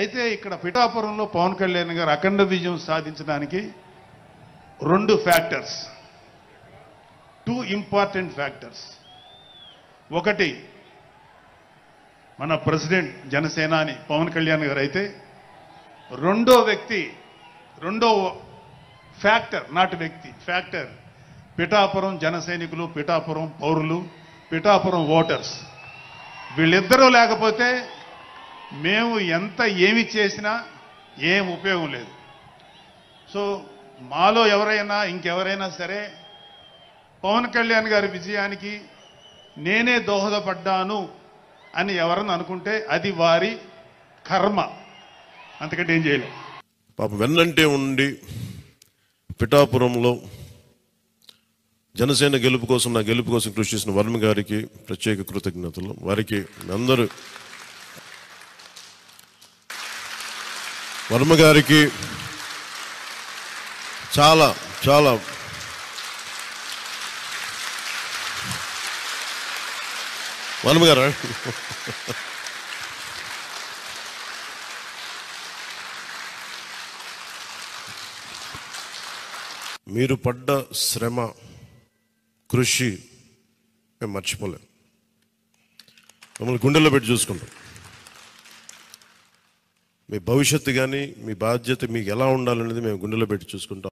అయితే ఇక్కడ పిఠాపురంలో పవన్ కళ్యాణ్ గారు అఖండ విజయం సాధించడానికి రెండు ఫ్యాక్టర్స్, టూ ఇంపార్టెంట్ ఫ్యాక్టర్స్. ఒకటి మన ప్రెసిడెంట్ జనసేనాని పవన్ కళ్యాణ్ గారు అయితే, రెండో ఫ్యాక్టర్, నాట్ వ్యక్తి, ఫ్యాక్టర్ పిఠాపురం జన సైనికులు, పిఠాపురం పౌరులు, పిఠాపురం ఓటర్స్. వీళ్ళిద్దరూ లేకపోతే మేము ఎంత ఏమి చేసినా ఏం ఉపయోగం లేదు. సో మాలో ఎవరైనా ఇంకెవరైనా సరే పవన్ కళ్యాణ్ గారి విజయానికి నేనే దోహదపడ్డాను అని ఎవరన్నా అనుకుంటే అది వారి కర్మ, అంతకంటే ఏం చేయలేం. పాపం వెన్నంటే ఉండి పిఠాపురంలో జనసేన గెలుపు కోసం, నా గెలుపు కోసం కృషి చేసిన వర్మ గారికి ప్రత్యేక కృతజ్ఞతలు. వారికి అందరూ, వర్మ గారికి చాలా చాలా వర్మ గారు మీరు పడ్డ శ్రమ, కృషి మేము మర్చిపోలేం. మమ్మల్ని గుండెల్లో పెట్టి చూసుకుంటాం. మీ భవిష్యత్తు కానీ మీ బాధ్యత మీకు ఎలా ఉండాలనేది మేము గుండెల్లో పెట్టి చూసుకుంటాం.